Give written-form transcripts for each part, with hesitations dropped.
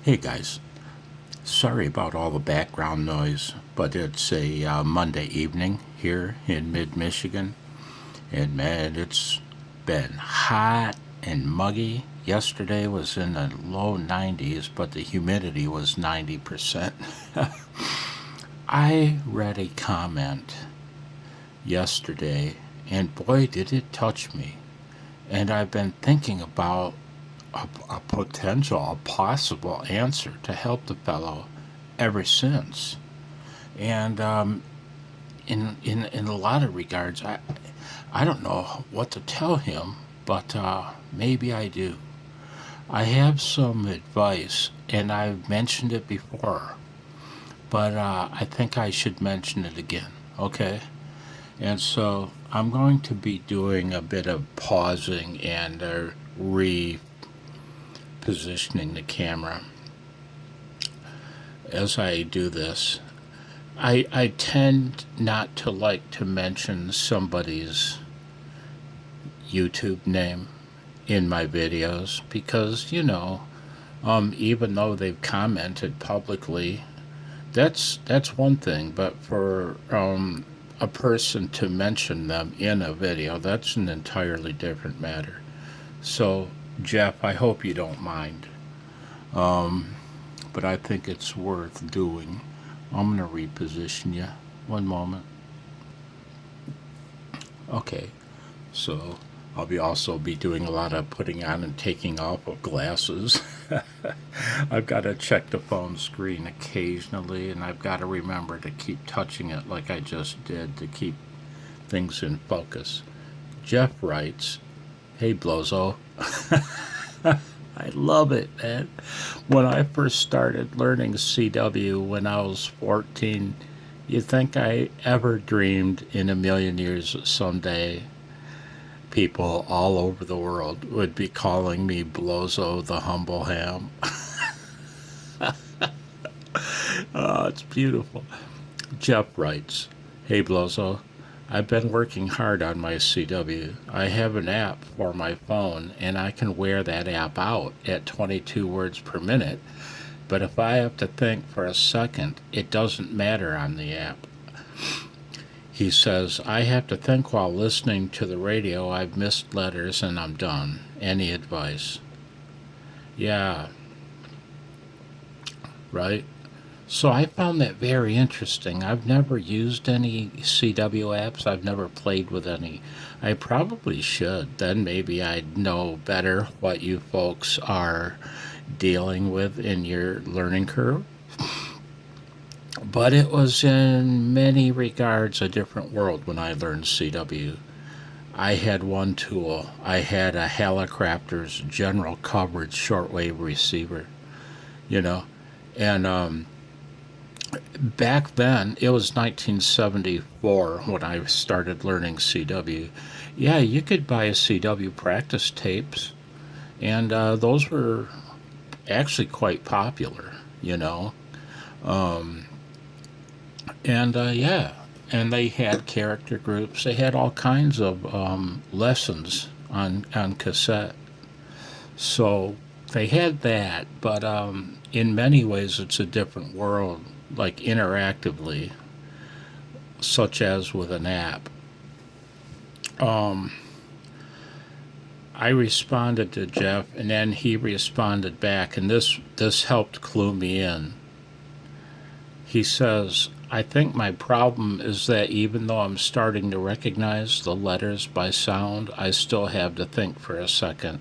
Hey guys, sorry about all the background noise, but it's a Monday evening here in mid Michigan, and man, it's been hot and muggy. Yesterday was in the low 90s, but the humidity was 90%. I read a comment yesterday, and boy, did it touch me. And I've been thinking about a potential, a possible answer to help the fellow ever since. And in a lot of regards, I don't know what to tell him, but maybe I do. I have some advice, and I've mentioned it before, but I think I should mention it again. Okay, and so I'm going to be doing a bit of pausing and repositioning the camera as I do this. I tend not to like to mention somebody's YouTube name in my videos because, even though they've commented publicly, that's one thing. But for a person to mention them in a video, that's an entirely different matter. So, Jeff, I hope you don't mind, but I think it's worth doing. I'm going to reposition you. One moment. Okay, so I'll be also be doing a lot of putting on and taking off of glasses. I've got to check the phone screen occasionally, and I've got to remember to keep touching it like I just did to keep things in focus. Jeff writes, "Hey Blowzo, I love it, man. When I first started learning CW when I was 14, you think I ever dreamed in a million years that someday people all over the world would be calling me Blowzo the Humble Ham?" Oh, it's beautiful. Jeff writes, "Hey Blowzo, I've been working hard on my CW. I have an app for my phone and I can wear that app out at 22 words per minute. But if I have to think for a second, it doesn't matter on the app." He says, "I have to think while listening to the radio. I've missed letters and I'm done. Any advice?" Yeah, right? So I found that very interesting. I've never used any CW apps. I've never played with any. I probably should. Then maybe I'd know better what you folks are dealing with in your learning curve. But it was in many regards a different world when I learned CW. I had one tool. I had a Helicopter's general coverage shortwave receiver, you know, and back then it was 1974 when I started learning CW. Yeah, you could buy CW practice tapes, and those were actually quite popular, you know. Um, and yeah, and they had character groups. They had all kinds of lessons on cassette. So they had that, but in many ways it's a different world, like interactively, such as with an app. Um, I responded to Jeff, and then he responded back, and this helped clue me in. He says, "I think my problem is that even though I'm starting to recognize the letters by sound, I still have to think for a second.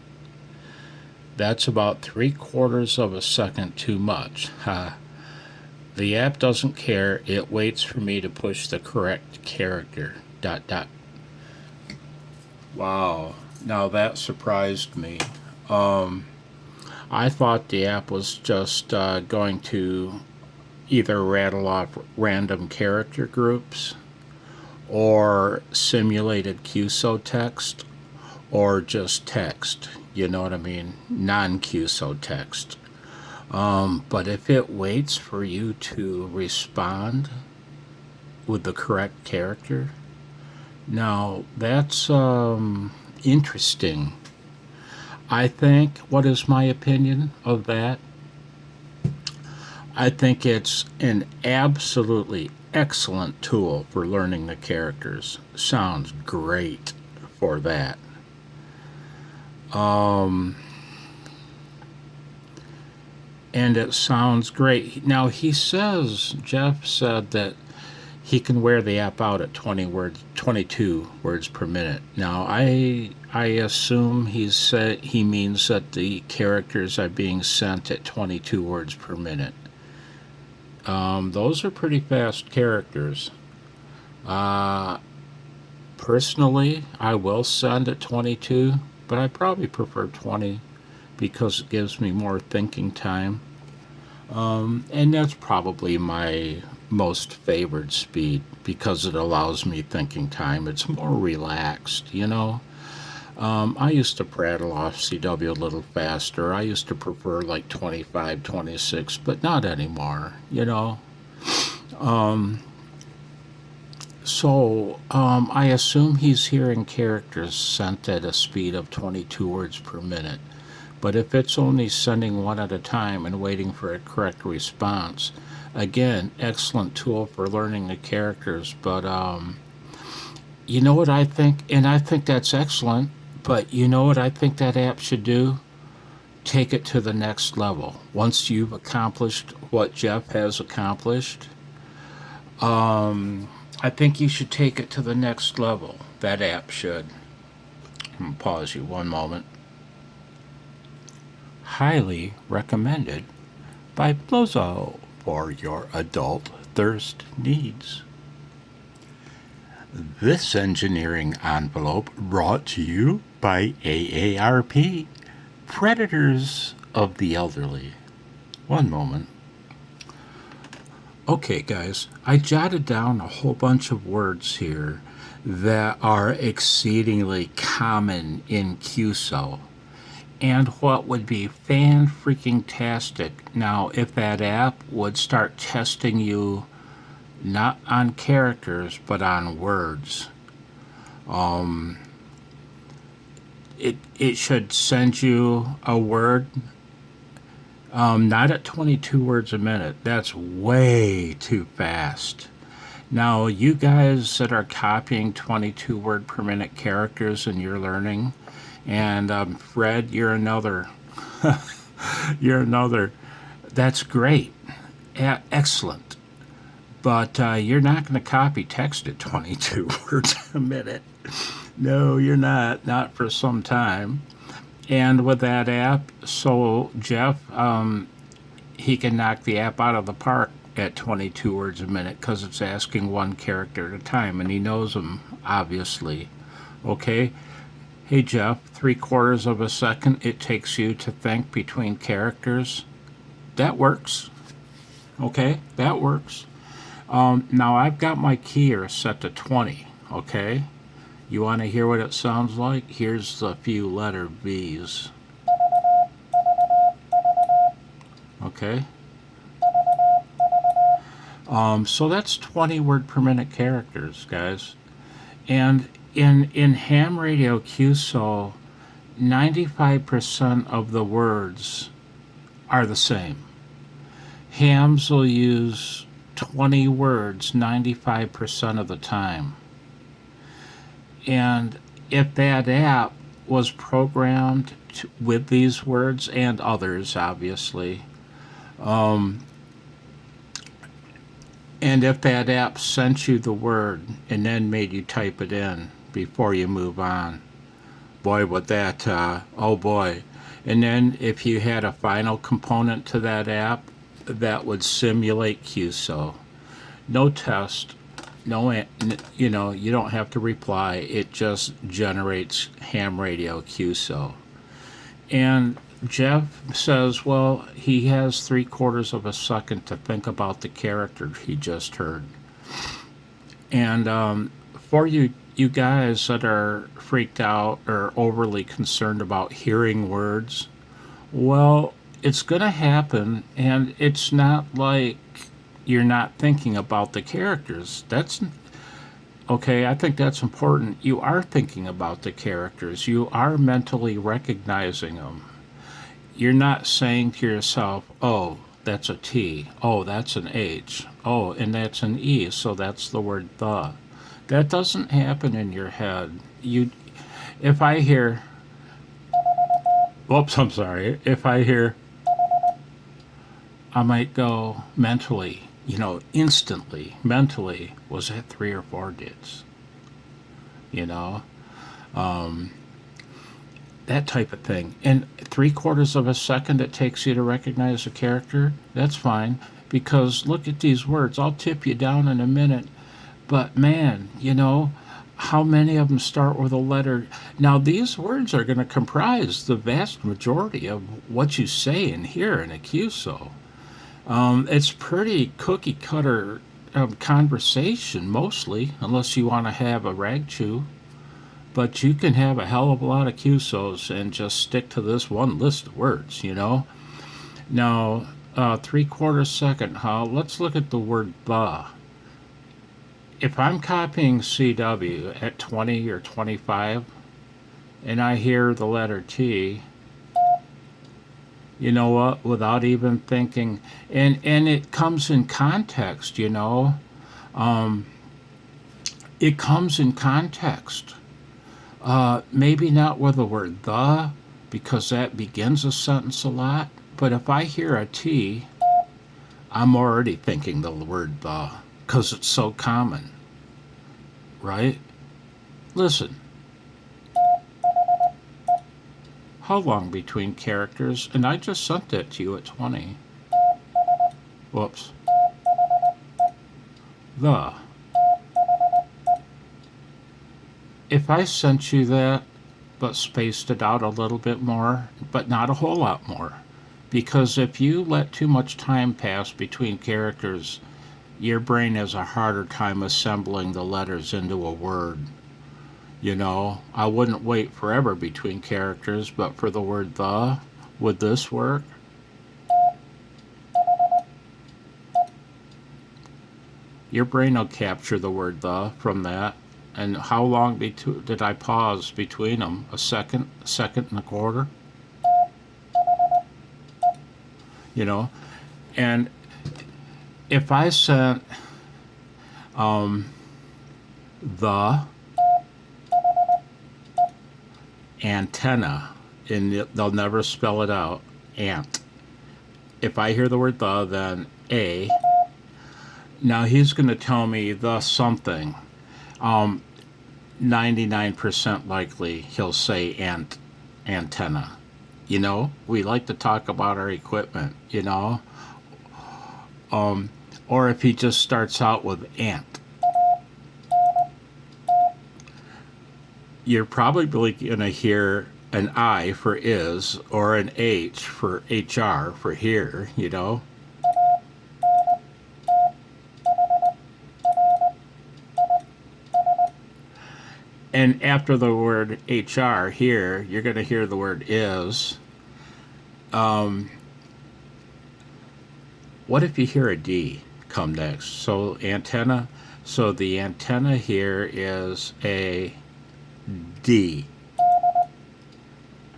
That's about 3/4 of a second too much. Ha. The app doesn't care. It waits for me to push the correct character. Dot dot." Wow. Now that surprised me. Um, I thought the app was just going to either rattle off random character groups or simulated QSO text or just text. You know what I mean? Non QSO text. But if it waits for you to respond with the correct character, now that's interesting. I think, what is my opinion of that? I think it's an absolutely excellent tool for learning the characters. Sounds great for that. Um, and it sounds great. Now Jeff said that he can wear the app out at 22 words per minute. Now I assume he means that the characters are being sent at 22 words per minute. Those are pretty fast characters. Uh, Personally, I will send at 22, but I probably prefer 20 because it gives me more thinking time. And that's probably my most favored speed because it allows me thinking time. It's more relaxed, you know. I used to prattle off CW a little faster. I used to prefer like 25, 26, but not anymore, you know. Um, I assume he's hearing characters sent at a speed of 22 words per minute. But if it's only sending one at a time and waiting for a correct response, again, excellent tool for learning the characters. But you know what I think? And I think that's excellent. But you know what I think that app should do? Take it to the next level. Once you've accomplished what Jeff has accomplished, I think you should take it to the next level. That app should. I'm gonna pause you one moment. Highly recommended by Blowzo for your adult thirst needs. This engineering envelope brought to you by AARP, Predators of the Elderly. One moment. Okay, guys, I jotted down a whole bunch of words here that are exceedingly common in QSO. And what would be fan-freaking-tastic now if that app would start testing you not on characters but on words. Um, it should send you a word, not at 22 words a minute. That's way too fast. Now, you guys that are copying 22 word per minute characters and you're learning, and Fred, you're another. You're another. That's great. Excellent. But you're not going to copy text at 22 words a minute. No, you're not. Not for some time. And with that app, so Jeff, he can knock the app out of the park at 22 words a minute because it's asking one character at a time, and he knows them, obviously. Okay? Hey Jeff, 3/4 of a second it takes you to think between characters. That works. Okay, that works. Now I've got my keyer set to 20. Okay, you want to hear what it sounds like? Here's the few letter V's. Okay. So that's 20 word per minute characters, guys. And in ham radio QSO, 95% of the words are the same. Hams will use 20 words 95% of the time. And if that app was programmed with these words and others, obviously, and if that app sent you the word and then made you type it in before you move on, boy, would that, oh boy. And then if you had a final component to that app, that would simulate QSO. No test, no, you don't have to reply. It just generates ham radio QSO. And Jeff says, well, he has 3/4 of a second to think about the character he just heard. And for you guys that are freaked out or overly concerned about hearing words, well, it's going to happen, and it's not like you're not thinking about the characters. That's okay. I think that's important. You are thinking about the characters. You are mentally recognizing them. You're not saying to yourself, oh, That's a T. Oh, that's an H. Oh, and that's an E. So that's the word the. That doesn't happen in your head. If I hear, whoops, I'm sorry. If I hear, I might go mentally, instantly, mentally, was that 3 or 4 digits? You know, um, that type of thing. And 3/4 of a second it takes you to recognize a character, that's fine. Because look at these words. I'll tip you down in a minute. But man, how many of them start with a letter? Now, these words are going to comprise the vast majority of what you say and hear in a QSO. It's pretty cookie cutter conversation mostly, unless you want to have a rag chew. But you can have a hell of a lot of QSOs and just stick to this one list of words. Now, 3/4 second, let's look at the word the. If I'm copying CW at 20 or 25 and I hear the letter T, you know what, without even thinking, and it comes in context. Um, it comes in context. Maybe not with the word the, because that begins a sentence a lot, but if I hear a T, I'm already thinking the word the, because it's so common, right? Listen, how long between characters? And I just sent that to you at 20. Whoops. The. If I sent you that, but spaced it out a little bit more, but not a whole lot more, because if you let too much time pass between characters, your brain has a harder time assembling the letters into a word. I wouldn't wait forever between characters, but for the word the, would this work? Your brain will capture the word the from that. And how long did I pause between them? A second and a quarter? You know? And if I sent the antenna, and they'll never spell it out, ant. If I hear the word the, then A. Now he's going to tell me the something. 99% likely he'll say antenna. We like to talk about our equipment. Or if he just starts out with ant, you're probably going to hear an I for is or an H for HR for here. And after the word HR here, you're going to hear the word is. What if you hear a D come next? So antenna. So the antenna here is a D.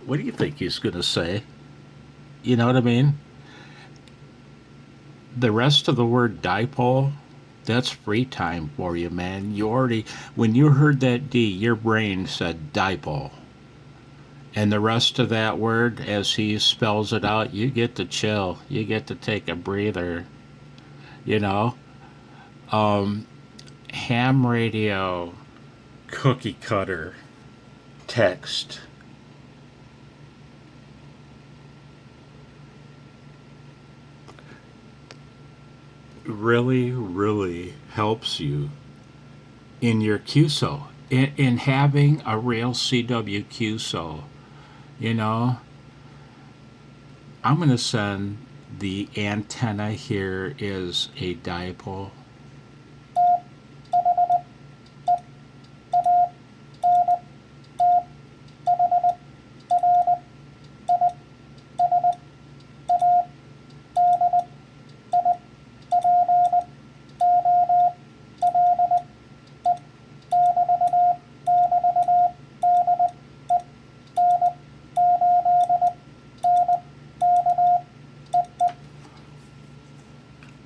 What do you think he's going to say? You know what I mean? The rest of the word dipole, that's free time for you, man. When you heard that D, your brain said dipole. And the rest of that word, as he spells it out, you get to chill. You get to take a breather. You know? Ham radio, cookie cutter, text. Really, really helps you in your QSO, in having a real CW QSO. You know, I'm going to send the antenna here is a dipole.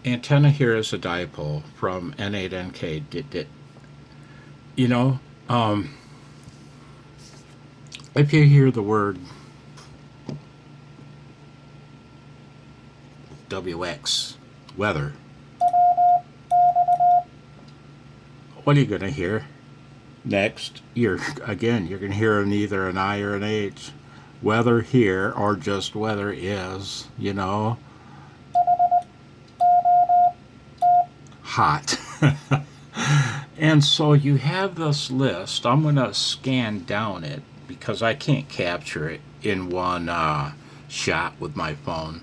Antenna here is a dipole from N8NK. You know, um, if you hear the word WX, weather, what are you going to hear? Next, you're going to hear either an I or an H. Weather here, or just weather is, hot. And so you have this list. I'm going to scan down it because I can't capture it in one shot with my phone.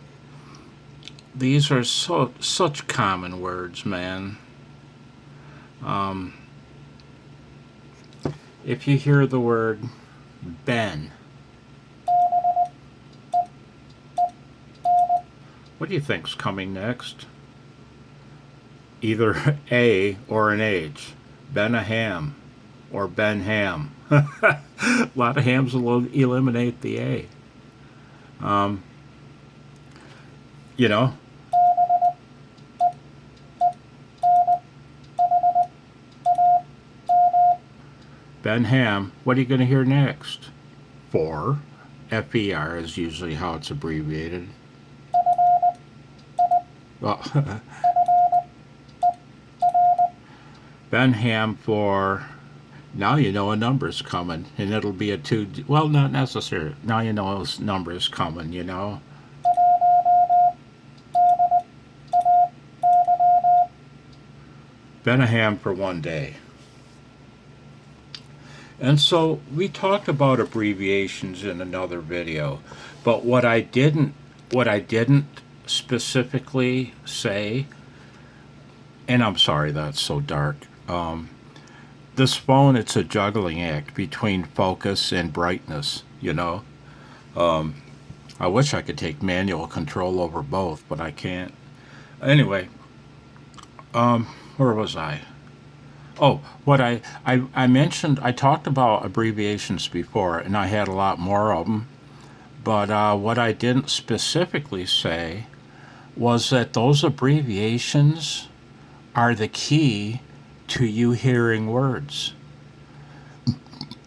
These are such common words, man. If you hear the word Ben, what do you think's coming next? Either A or an H. Ben-a-ham or Ben-ham. A lot of hams will eliminate the A. You know, Ben-ham, what are you going to hear next? For. FER is usually how it's abbreviated. Well, Ben-ham for, now you know a number's coming, and it'll be a two, well, not necessarily. Now you know a number's coming, Ben-a-ham for one day. And so we talked about abbreviations in another video, but what I didn't specifically say, and I'm sorry that's so dark. This phone, it's a juggling act between focus and brightness. I wish I could take manual control over both, but I can't. Anyway, where was I? Oh, what I mentioned, I talked about abbreviations before, and I had a lot more of them. But what I didn't specifically say was that those abbreviations are the key to you hearing words.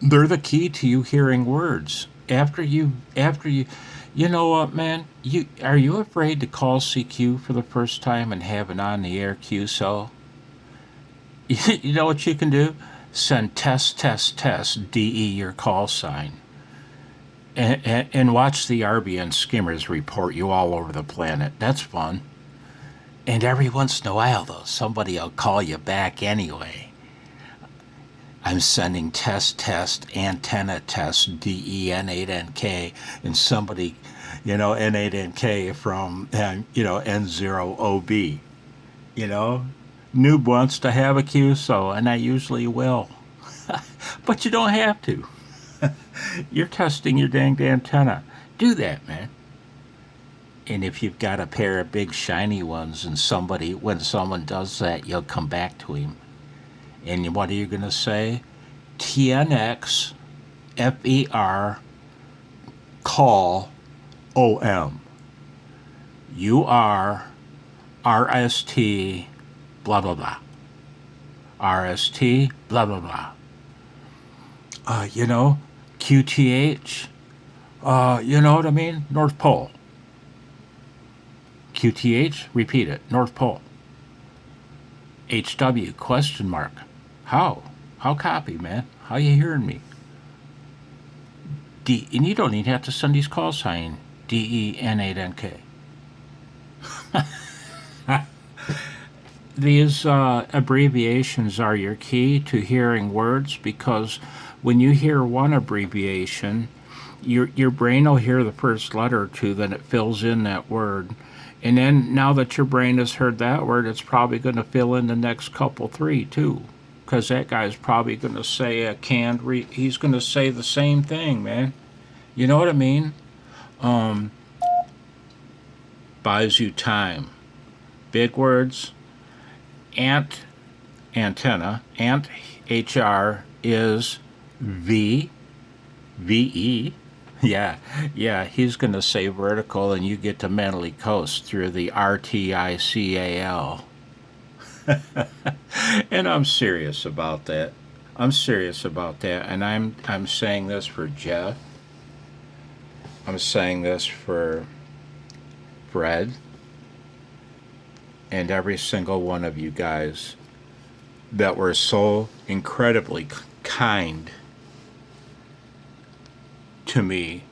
They're the key to you hearing words. After you you know what, man? Are you afraid to call CQ for the first time and have an on-the-air QSO? You know what you can do? Send test, test, test, DE your call sign. And watch the RBN skimmers report you all over the planet. That's fun. And every once in a while, though, somebody will call you back anyway. I'm sending test, test, antenna test, DEN8NK, and somebody, N8NK from, N0OB. Noob wants to have a QSO, and I usually will. But you don't have to. You're testing your danged antenna. Do that, man. And if you've got a pair of big shiny ones and when someone does that, you'll come back to him. And what are you going to say? TNX FER call OM. You are RST blah blah blah. RST blah blah blah. QTH. You know what I mean? North Pole. QTH, repeat it, North Pole. HW, question mark. How? How copy, man? How you hearing me? And you don't even have to send these call sign, DEN8NK. These abbreviations are your key to hearing words, because when you hear one abbreviation, your brain will hear the first letter or two, then it fills in that word. And then now that your brain has heard that word, it's probably going to fill in the next couple three too, because that guy's probably going to say he's going to say the same thing, man. You know what I mean? Buys you time. Big words. Antenna. HR is VE. Yeah, yeah, he's going to say vertical and you get to mentally coast through the RTICAL. And I'm serious about that. I'm serious about that. And I'm saying this for Jeff. I'm saying this for Fred and every single one of you guys that were so incredibly kind to me,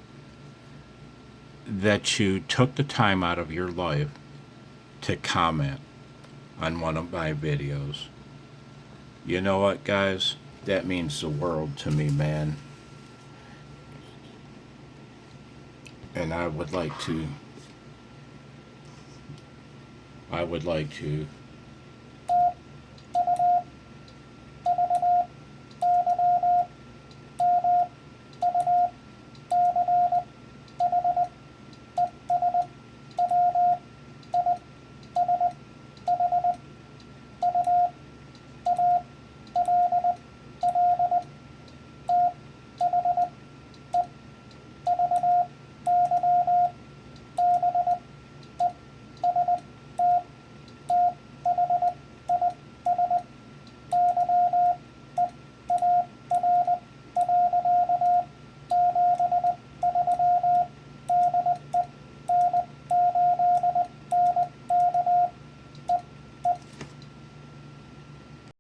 that you took the time out of your life to comment on one of my videos. You know what, guys? That means the world to me, man. And I would like to